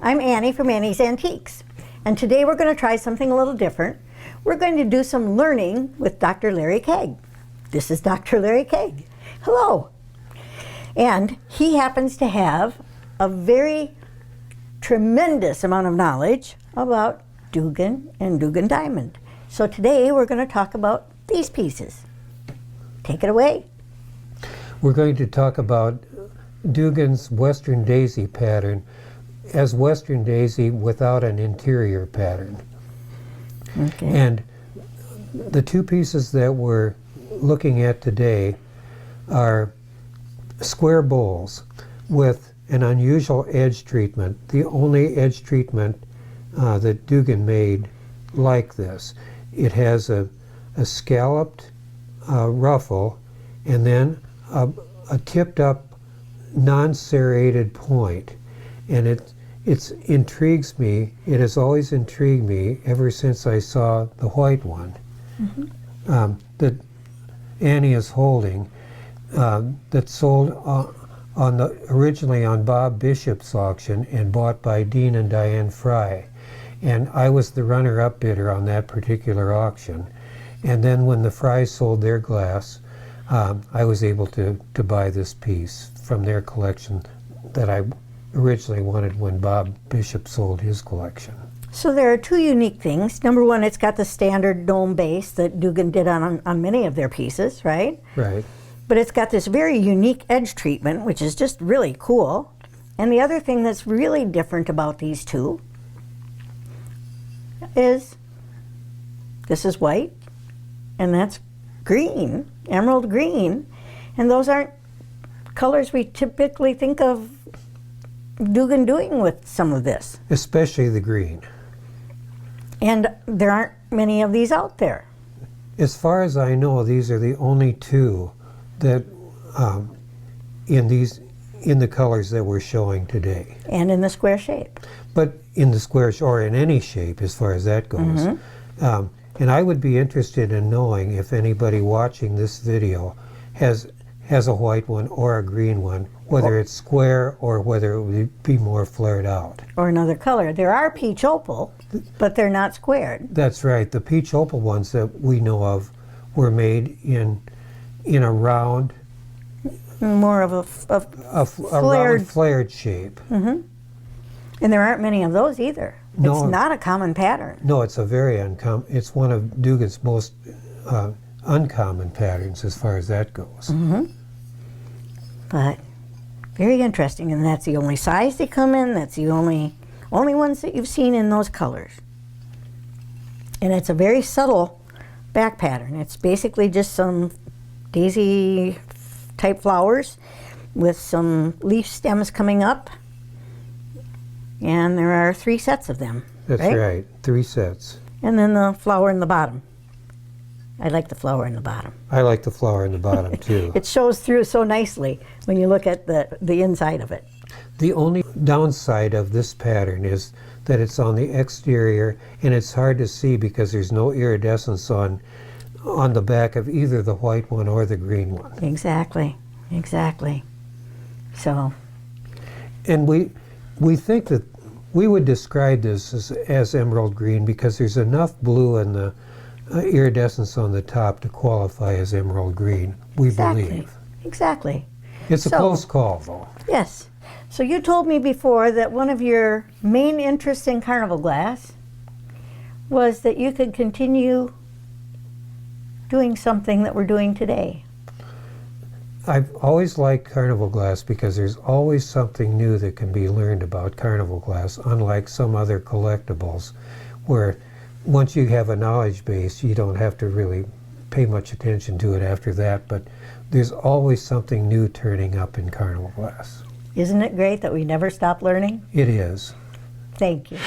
I'm Annie from Annie's Antiques, and today we're going to try something a little different. We're going to do some learning with Dr. Larry Keig. This is Dr. Larry Keig. Hello. And he happens to have a very tremendous amount of knowledge about Dugan and Dugan diamond. So today we're going to talk about these pieces. Take it away. We're going to talk about Dugan's Western Daisy pattern as Western Daisy without an interior pattern. Okay. And the two pieces that we're looking at today are square bowls with an unusual edge treatment, the only edge treatment that Dugan made like this. It has a scalloped ruffle and then a tipped up non-serrated point, and it intrigues me. It has always intrigued me ever since I saw the white one that Annie is holding, that sold originally on Bob Bishop's auction and bought by Dean and Diane Fry, and I was the runner-up bidder on that particular auction. And then when the Frys sold their glass, I was able to buy this piece from their collection that I originally wanted when Bob Bishop sold his collection. So there are two unique things. Number one, it's got the standard dome base that Dugan did on many of their pieces, right? Right. But it's got this very unique edge treatment, which is just really cool. And the other thing that's really different about these two is this is white and that's green, emerald green. And those aren't colors we typically think of Dugan doing with some of this. Especially the green. And there aren't many of these out there. As far as I know, these are the only two that in the colors that we're showing today. And in the square shape. But in the square or in any shape as far as that goes. And I would be interested in knowing if anybody watching this video has a white one or a green one, whether it's square or whether it would be more flared out. Or another color. There are peach opal, but they're not squared. That's right. The peach opal ones that we know of were made in a round, more of a round flared shape. And there aren't many of those either. No, it's not a common pattern. No, it's a very uncommon. It's one of Dugan's most uncommon patterns as far as that goes. But very interesting, and that's the only size they come in. That's the only ones that you've seen in those colors. And it's a very subtle back pattern. It's basically just some daisy type flowers with some leaf stems coming up. And there are 3 sets of them. That's right, 3 sets. And then the flower in the bottom. I like the flower in the bottom. I like the flower in the bottom too. It shows through so nicely when you look at the inside of it. The only downside of this pattern is that it's on the exterior and it's hard to see because there's no iridescence on the back of either the white one or the green one. Exactly, exactly. So. And we think that we would describe this as emerald green because there's enough blue in the iridescence on the top to qualify as emerald green, we believe. Exactly. It's a close call, though. Yes. So you told me before that one of your main interests in Carnival glass was that you could continue doing something that we're doing today. I've always liked Carnival glass because there's always something new that can be learned about Carnival glass, unlike some other collectibles where once you have a knowledge base, you don't have to really pay much attention to it after that, but there's always something new turning up in Carnival glass. Isn't it great that we never stop learning? It is. Thank you.